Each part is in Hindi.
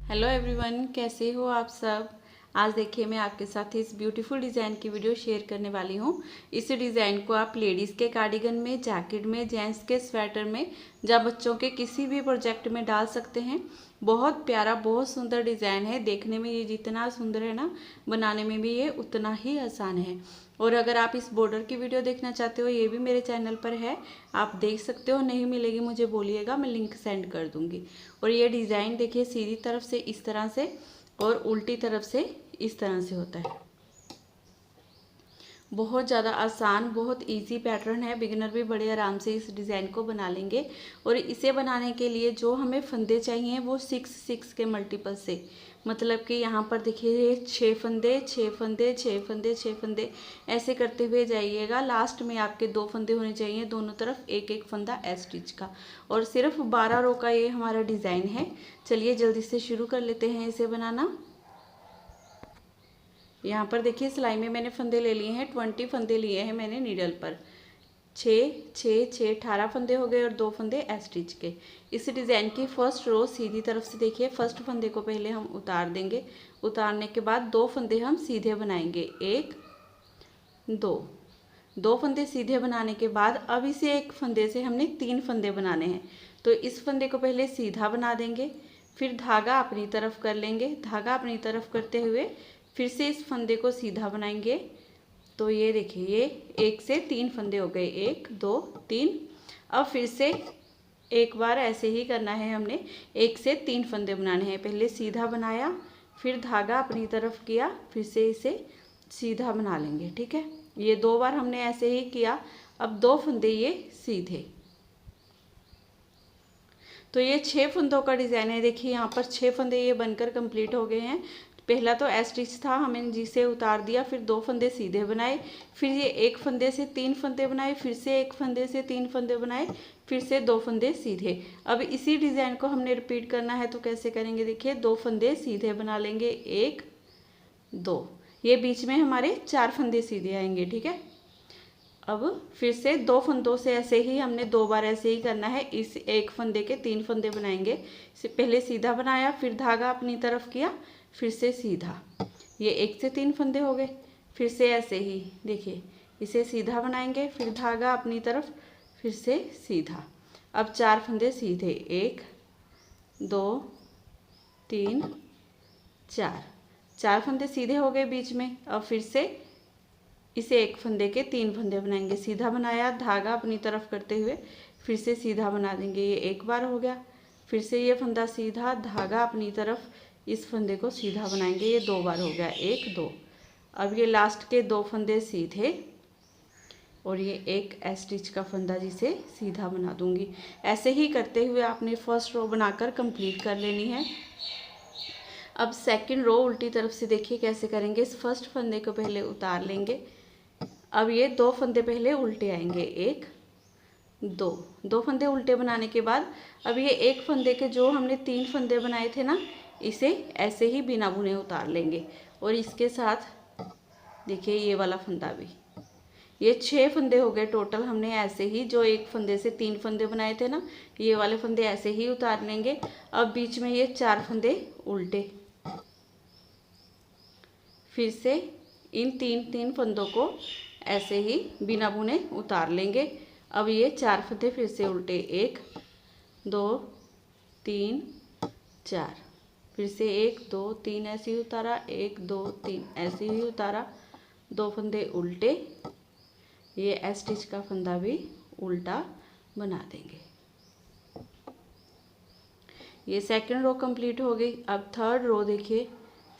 हेलो एवरीवन, कैसे हो आप सब। आज देखिए मैं आपके साथ इस ब्यूटीफुल डिज़ाइन की वीडियो शेयर करने वाली हूँ। इस डिज़ाइन को आप लेडीज़ के कार्डिगन में, जैकेट में, जेंट्स के स्वेटर में या बच्चों के किसी भी प्रोजेक्ट में डाल सकते हैं। बहुत प्यारा, बहुत सुंदर डिज़ाइन है। देखने में ये जितना सुंदर है ना, बनाने में भी ये उतना ही आसान है। और अगर आप इस बॉर्डर की वीडियो देखना चाहते हो, ये भी मेरे चैनल पर है, आप देख सकते हो। नहीं मिलेगी मुझे बोलिएगा, मैं लिंक सेंड कर दूंगी। और ये डिज़ाइन देखिए, सीधी तरफ से इस तरह से और उल्टी तरफ से इस तरह से होता है। बहुत ज़्यादा आसान, बहुत इजी पैटर्न है। बिगिनर भी बड़े आराम से इस डिज़ाइन को बना लेंगे। और इसे बनाने के लिए जो हमें फंदे चाहिए वो 6 के मल्टीपल से, मतलब कि यहाँ पर देखिए 6 फंदे, 6 फंदे, 6 फंदे, 6 फंदे, ऐसे करते हुए जाइएगा। लास्ट में आपके 2 फंदे होने चाहिए, दोनों तरफ एक एक फंदा स्टिच का। और सिर्फ 12 रो का ये हमारा डिज़ाइन है। चलिए जल्दी से शुरू कर लेते हैं इसे बनाना। यहाँ पर देखिए सिलाई में मैंने फंदे ले लिए हैं, 20 फंदे लिए हैं मैंने नीडल पर। 6 6 6 18 फंदे हो गए और 2 फंदे स्टिच के। इस डिज़ाइन की फर्स्ट रो सीधी तरफ से देखिए, फर्स्ट फंदे को पहले हम उतार देंगे। उतारने के बाद 2 फंदे हम सीधे बनाएंगे, 1 2 फंदे सीधे बनाने के बाद अब इसे एक फंदे से हमने 3 फंदे बनाने हैं। तो इस फंदे को पहले सीधा बना देंगे, फिर धागा अपनी तरफ कर लेंगे। धागा अपनी तरफ करते हुए फिर से इस फंदे को सीधा बनाएंगे। तो ये देखिए, ये 1 से 3 फंदे हो गए, 1 2 3। अब फिर से एक बार ऐसे ही करना है हमने, 1 से 3 फंदे बनाने हैं। पहले सीधा बनाया, फिर धागा अपनी तरफ किया, फिर से इसे सीधा बना लेंगे। ठीक है, ये 2 बार हमने ऐसे ही किया। अब 2 फंदे ये सीधे। तो ये 6 फंदों का डिज़ाइन है। देखिए यहाँ पर 6 फंदे ये बनकर कंप्लीट हो गए हैं। पहला तो स्टिच था, हमें जिसे उतार दिया, फिर 2 फंदे सीधे बनाए, फिर ये 1 फंदे से 3 फंदे बनाए, फिर से 1 फंदे से 3 फंदे बनाए, फिर से 2 फंदे सीधे। अब इसी डिज़ाइन को हमने रिपीट करना है। तो कैसे करेंगे, देखिए 2 फंदे सीधे बना लेंगे, 1 2, ये बीच में हमारे 4 फंदे सीधे आएंगे। ठीक है, अब फिर से 2 फंदों से ऐसे ही हमने 2 बार ऐसे ही करना है। इस एक फंदे के 3 फंदे बनाएंगे। पहले सीधा बनाया, फिर धागा अपनी तरफ किया, फिर से सीधा, ये 1 से 3 फंदे हो गए। फिर से ऐसे ही देखिए, इसे सीधा बनाएंगे, फिर धागा अपनी तरफ, फिर से सीधा। अब 4 फंदे सीधे, 1 2 3 4 फंदे सीधे हो गए बीच में। अब फिर से इसे एक फंदे के 3 फंदे बनाएंगे। सीधा बनाया, धागा अपनी तरफ करते हुए फिर से सीधा बना देंगे, ये एक बार हो गया। फिर से ये फंदा सीधा, धागा अपनी तरफ, इस फंदे को सीधा बनाएंगे, ये 2 बार हो गया, 1 2। अब ये लास्ट के 2 फंदे सीधे और ये एक स्टिच का फंदा जिसे सीधा बना दूंगी। ऐसे ही करते हुए आपने फर्स्ट रो बनाकर कंप्लीट कर लेनी है। अब सेकंड रो उल्टी तरफ से देखिए कैसे करेंगे। इस फर्स्ट फंदे को पहले उतार लेंगे। अब ये 2 फंदे पहले उल्टे आएंगे, 1 2 फंदे उल्टे बनाने के बाद अब ये एक फंदे के जो हमने 3 फंदे बनाए थे ना, इसे ऐसे ही बिना बुने उतार लेंगे। और इसके साथ देखिए ये वाला फंदा भी, ये 6 फंदे हो गए टोटल। हमने ऐसे ही जो एक फंदे से 3 फंदे बनाए थे ना, ये वाले फंदे ऐसे ही उतार लेंगे। अब बीच में ये 4 फंदे उल्टे, फिर से इन 3 फंदों को ऐसे ही बिना बुने उतार लेंगे। अब ये 4 फंदे फिर से उल्टे, 1 2 3 4, फिर से 1 2 3 ऐसे ही उतारा, 1 2 3 ऐसे ही उतारा, 2 फंदे उल्टे, ये स्टिच का फंदा भी उल्टा बना देंगे। ये सेकंड रो कंप्लीट हो गई। अब थर्ड रो देखिए,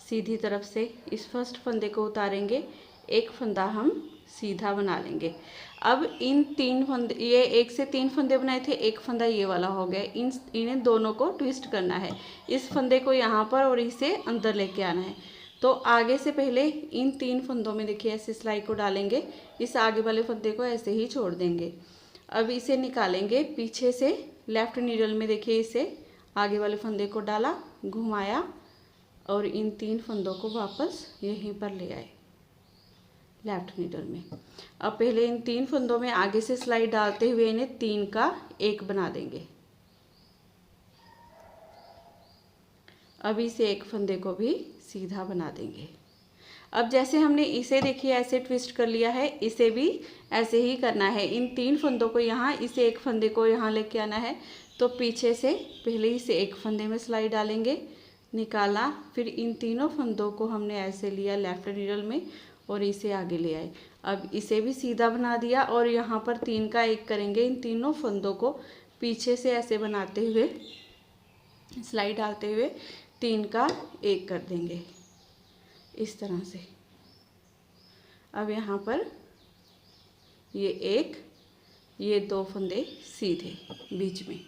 सीधी तरफ से इस फर्स्ट फंदे को उतारेंगे, एक फंदा हम सीधा बना लेंगे। अब इन 3 फंदे, ये 1 से 3 फंदे बनाए थे, एक फंदा ये वाला हो गया। इन्हें दोनों को ट्विस्ट करना है। इस फंदे को यहाँ पर और इसे अंदर लेके आना है। तो आगे से पहले इन 3 फंदों में देखिए ऐसे सिलाई को डालेंगे, इस आगे वाले फंदे को ऐसे ही छोड़ देंगे। अब इसे निकालेंगे पीछे से, लेफ्ट नीडल में देखिए इसे आगे वाले फंदे को डाला, घुमाया और इन 3 फंदों को वापस यहीं पर ले आए लेफ्ट नीडल में। अब पहले इन 3 फंदों में आगे से सिलाई डालते हुए इन्हें 3 का 1 बना देंगे। अब इसे एक फंदे को भी सीधा बना देंगे। अब जैसे हमने इसे देखिए ऐसे ट्विस्ट कर लिया है, इसे भी ऐसे ही करना है। इन 3 फंदों को यहाँ, इसे एक फंदे को यहाँ लेके आना है। तो पीछे से पहले इसे एक फंदे में सिलाई डालेंगे, निकाला, फिर इन तीनों फंदों को हमने ऐसे लिया लेफ्ट नीडल में और इसे आगे ले आए। अब इसे भी सीधा बना दिया और यहाँ पर 3 का 1 करेंगे। इन तीनों फंदों को पीछे से ऐसे बनाते हुए, सिलाई डालते हुए 3 का 1 कर देंगे इस तरह से। अब यहाँ पर ये 1, ये 2 फंदे सीधे बीच में,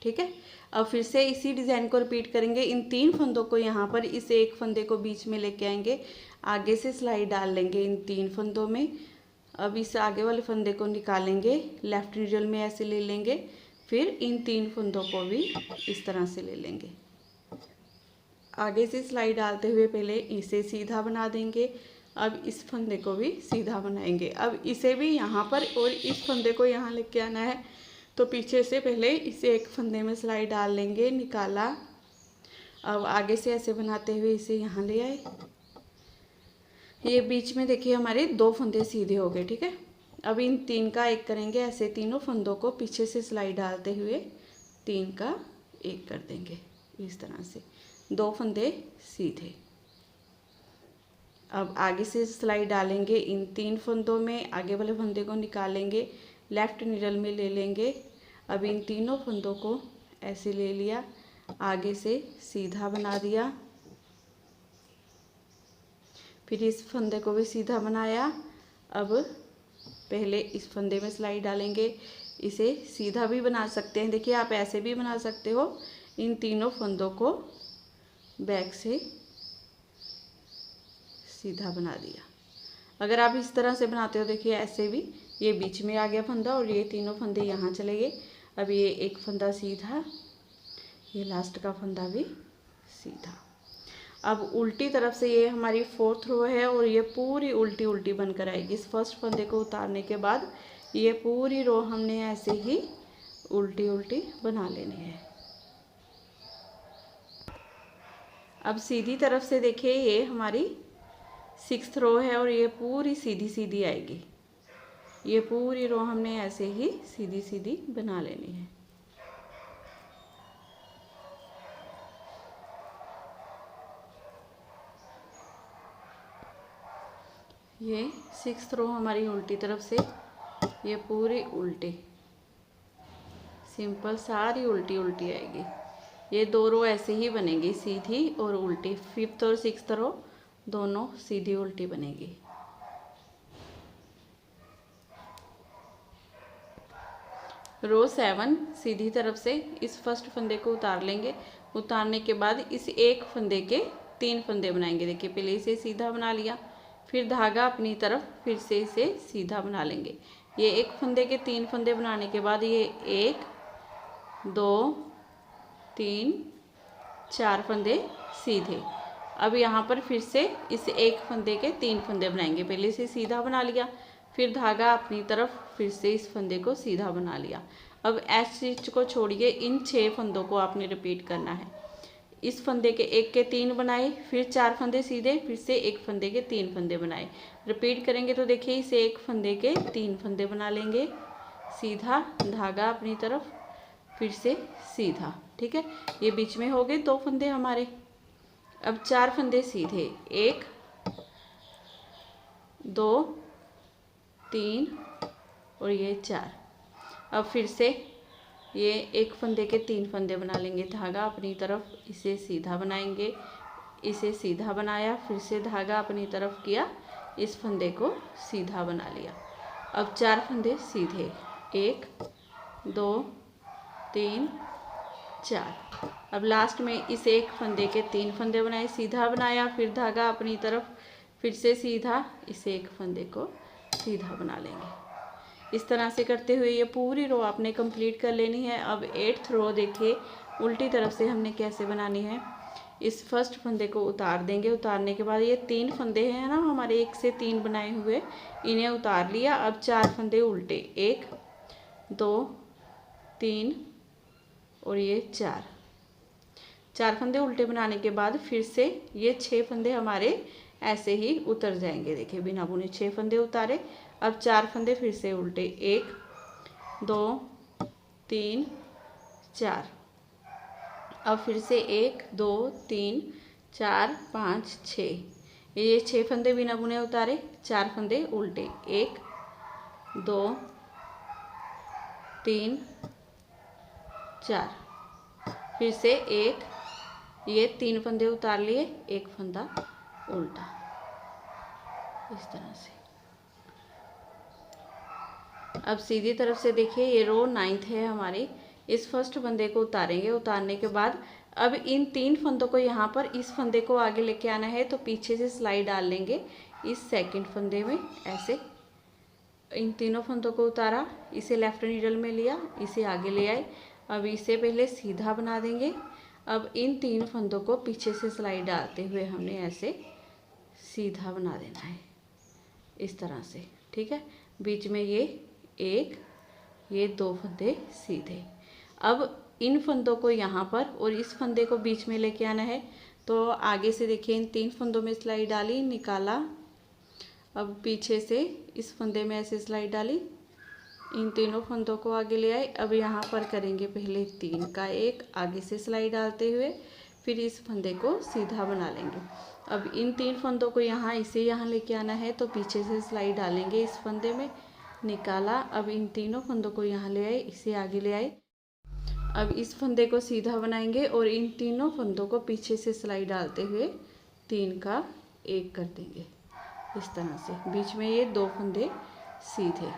ठीक है। अब फिर से इसी डिज़ाइन को रिपीट करेंगे। इन 3 फंदों को यहाँ पर इस एक फंदे को बीच में लेके आएंगे, आगे से सिलाई डाल लेंगे इन 3 फंदों में। अब इस आगे वाले फंदे को निकालेंगे, लेफ्ट नीडल में ऐसे ले लेंगे, फिर इन 3 फंदों को भी इस तरह से ले लेंगे। आगे से सिलाई डालते हुए पहले इसे सीधा बना देंगे, अब इस फंदे को भी सीधा बनाएंगे। अब इसे भी यहाँ पर और इस फंदे को यहाँ लेके आना है। तो पीछे से पहले इसे एक फंदे में सिलाई डाल लेंगे, निकाला, अब आगे से ऐसे बनाते हुए इसे यहाँ ले आए। ये बीच में देखिए हमारे 2 फंदे सीधे हो गए, ठीक है। अब इन 3 का 1 करेंगे, ऐसे तीनों फंदों को पीछे से सिलाई डालते हुए 3 का 1 कर देंगे इस तरह से, 2 फंदे सीधे। अब आगे से सिलाई डालेंगे इन 3 फंदों में, आगे वाले फंदे को निकालेंगे, लेफ्ट नीडल में ले लेंगे। अब इन तीनों फंदों को ऐसे ले लिया, आगे से सीधा बना दिया, फिर इस फंदे को भी सीधा बनाया। अब पहले इस फंदे में सिलाई डालेंगे, इसे सीधा भी बना सकते हैं, देखिए आप ऐसे भी बना सकते हो। इन तीनों फंदों को बैक से सीधा बना दिया। अगर आप इस तरह से बनाते हो, देखिए ऐसे भी, ये बीच में आ गया फंदा और ये तीनों फंदे यहाँ चले गए। अब ये एक फंदा सीधा, ये लास्ट का फंदा भी सीधा। अब उल्टी तरफ से ये हमारी 4th रो है और ये पूरी उल्टी उल्टी बनकर आएगी। इस फर्स्ट फंदे को उतारने के बाद ये पूरी रो हमने ऐसे ही उल्टी उल्टी बना लेनी है। अब सीधी तरफ से देखिए ये हमारी 6th रो है और ये पूरी सीधी सीधी आएगी। ये पूरी रो हमने ऐसे ही सीधी सीधी बना लेनी है। ये 6th रो हमारी उल्टी तरफ से, ये पूरी उल्टी सिंपल सारी उल्टी उल्टी आएगी। ये 2 रो ऐसे ही बनेगी, सीधी और उल्टी। 5th और 6th रो दोनों सीधी उल्टी बनेगी। रो 7 सीधी तरफ से इस फर्स्ट फंदे को उतार लेंगे। उतारने के बाद इस एक फंदे के 3 फंदे बनाएंगे। देखिए पहले इसे सीधा बना लिया, फिर धागा अपनी तरफ, फिर से इसे सीधा बना लेंगे। ये एक फंदे के 3 फंदे बनाने के बाद ये 1 2 3 4 फंदे सीधे। अब यहाँ पर फिर से इस एक फंदे के 3 फंदे बनाएंगे। पहले इसे सीधा बना लिया, फिर धागा अपनी तरफ, फिर से इस फंदे को सीधा बना लिया। अब एच स्टिच को छोड़िए, इन 6 फंदों को आपने रिपीट करना है। इस फंदे के 1 के 3 बनाए, फिर 4 फंदे सीधे, फिर से एक फंदे के 3 फंदे बनाए। रिपीट करेंगे तो देखिए इसे एक फंदे के 3 फंदे बना लेंगे, सीधा, धागा अपनी तरफ, फिर से सीधा, ठीक है। ये बीच में हो गए 2 फंदे हमारे। अब 4 फंदे सीधे, 1 2 3 और ये 4। अब फिर से ये एक फंदे के 3 फंदे बना लेंगे, धागा अपनी तरफ, इसे सीधा बनाएंगे, इसे सीधा बनाया, फिर से धागा अपनी तरफ किया, इस फंदे को सीधा बना लिया। अब 4 फंदे सीधे, 1 2 3 4। अब लास्ट में इस एक फंदे के 3 फंदे बनाए, सीधा बनाया, फिर धागा अपनी तरफ, फिर से सीधा, इस एक फंदे को सीधा बना लेंगे। इस तरह से करते हुए ये पूरी रो आपने कंप्लीट कर लेनी है। अब 8th रो देखिए उल्टी तरफ से हमने कैसे बनानी है। इस फर्स्ट फंदे को उतार देंगे, उतारने के बाद ये 3 फंदे हैं ना हमारे 1 से 3 बनाए हुए, इन्हें उतार लिया। अब 4 फंदे उल्टे, 1 2 3 और ये 4। 4 फंदे उल्टे बनाने के बाद फिर से ये 6 फंदे हमारे ऐसे ही उतर जाएंगे। देखिए बिना बुने 6 फंदे उतारे। अब 4 फंदे फिर से उल्टे, 1 2 3 4। अब फिर से 1 2 3 4 5 6, ये 6 फंदे बिना बुने उतारे, 4 फंदे उल्टे, 1 2 3 4। फिर से 1, ये 3 फंदे उतार लिए, 1 फंदा उल्टा, इस तरह से। अब सीधी तरफ से देखिए ये रो 9th है हमारी। इस फर्स्ट फंदे को उतारेंगे। उतारने के बाद अब इन 3 फंदों को यहाँ पर इस फंदे को आगे लेके आना है, तो पीछे से सिलाई डाल लेंगे इस सेकंड फंदे में। ऐसे इन तीनों फंदों को उतारा, इसे लेफ्ट नीडल में लिया, इसे आगे ले आए। अब इसे पहले सीधा बना देंगे। अब इन 3 फंदों को पीछे से सिलाई डालते हुए हमने ऐसे सीधा बना देना है, इस तरह से। ठीक है, बीच में ये 1, ये 2 फंदे सीधे। अब इन फंदों को यहाँ पर और इस फंदे को बीच में लेके आना है। तो आगे से देखिए इन 3 फंदों में सिलाई डाली, निकाला। अब पीछे से इस फंदे में ऐसे सिलाई डाली, इन तीनों फंदों को आगे ले आए। अब यहाँ पर करेंगे पहले 3 का 1 आगे से सिलाई डालते हुए, फिर इस फंदे को सीधा बना लेंगे। अब इन 3 फंदों को यहाँ इसे यहाँ लेके आना है, तो पीछे से सिलाई डालेंगे इस फंदे में, निकाला। अब इन तीनों फंदों को यहाँ ले आए, इसे आगे ले आए। अब इस फंदे को सीधा बनाएंगे और इन तीनों फंदों को पीछे से सिलाई डालते हुए 3 का 1 कर देंगे, इस तरह से। बीच में ये 2 फंदे सीधे।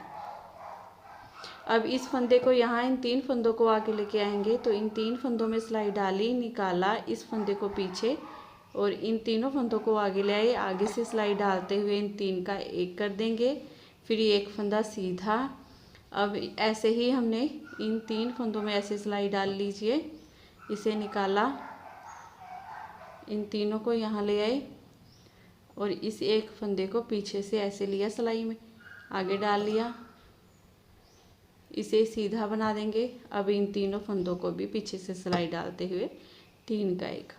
अब इस फंदे को यहाँ इन 3 फंदों को आगे लेके आएंगे, तो इन 3 फंदों में सिलाई डाली, निकाला, इस फंदे को पीछे और इन तीनों फंदों को आगे ले आए। आगे से सिलाई डालते हुए इन 3 का 1 कर देंगे, फिर ये 1 फंदा सीधा। अब ऐसे ही हमने इन 3 फंदों में ऐसे सिलाई डाल लीजिए, इसे निकाला, इन तीनों को यहाँ ले आए और इस 1 फंदे को पीछे से ऐसे लिया, सिलाई में आगे डाल लिया, इसे सीधा बना देंगे। अब इन तीनों फंदों को भी पीछे से सिलाई डालते हुए 3 का 1।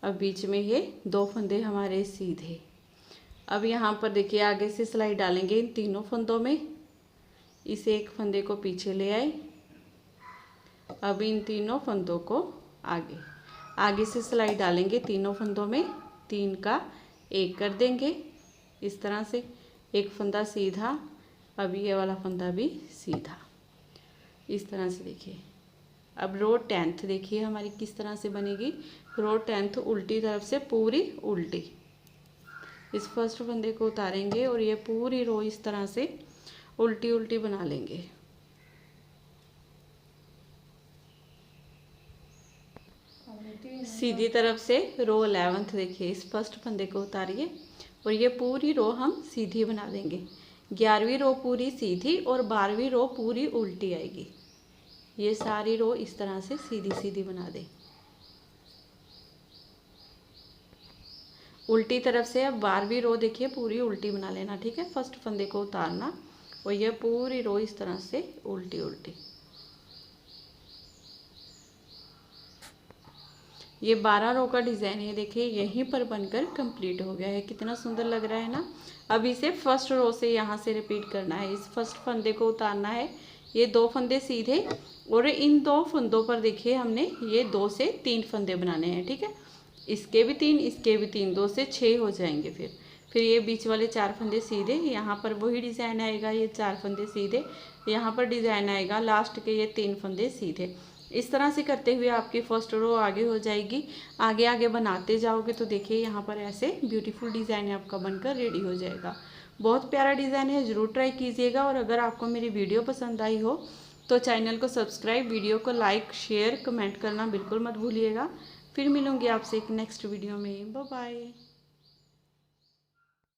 अब बीच में ये 2 फंदे हमारे सीधे। अब यहाँ पर देखिए आगे से सिलाई डालेंगे इन तीनों फंदों में, इस 1 फंदे को पीछे ले आए। अब इन तीनों फंदों को आगे से सिलाई डालेंगे तीनों फंदों में, 3 का 1 कर देंगे, इस तरह से। 1 फंदा सीधा, अब ये वाला फंदा भी सीधा, इस तरह से। देखिए अब रो 10th देखिए हमारी किस तरह से बनेगी। रो 10th उल्टी तरफ से पूरी उल्टी। इस फर्स्ट फंदे को उतारेंगे और ये पूरी रो इस तरह से उल्टी उल्टी बना लेंगे। सीधी तरफ से रो 11th देखिए, इस फर्स्ट फंदे को उतारिए और ये पूरी रो हम सीधी बना देंगे। 11वीं रो पूरी सीधी और 12वीं रो पूरी उल्टी आएगी। ये सारी रो इस तरह से सीधी सीधी बना दें। उल्टी तरफ से अब 12वीं रो देखिए पूरी उल्टी बना लेना। ठीक है, फर्स्ट फंदे को उतारना और ये पूरी रो इस तरह से उल्टी उल्टी। ये 12 रो का डिज़ाइन है, देखिए यहीं पर बनकर कंप्लीट हो गया है। कितना सुंदर लग रहा है ना। अब इसे फर्स्ट रो से यहाँ से रिपीट करना है। इस फर्स्ट फंदे को उतारना है, ये 2 फंदे सीधे और इन 2 फंदों पर देखिए हमने ये 2 से 3 फंदे बनाने हैं। ठीक है, इसके भी 3, इसके भी 3, 2 से 6 हो जाएंगे। फिर ये बीच वाले 4 फंदे सीधे, यहाँ पर वही डिज़ाइन आएगा, ये 4 फंदे सीधे, यहाँ पर डिज़ाइन आएगा लास्ट के ये 3 फंदे सीधे। इस तरह से करते हुए आपकी फर्स्ट रो आगे हो जाएगी। आगे आगे बनाते जाओगे तो देखिए यहाँ पर ऐसे ब्यूटीफुल डिज़ाइन आपका बनकर रेडी हो जाएगा। बहुत प्यारा डिज़ाइन है, ज़रूर ट्राई कीजिएगा। और अगर आपको मेरी वीडियो पसंद आई हो तो चैनल को सब्सक्राइब, वीडियो को लाइक, शेयर, कमेंट करना बिल्कुल मत भूलिएगा। फिर मिलूँगी आपसे एक नेक्स्ट वीडियो में। Bye bye.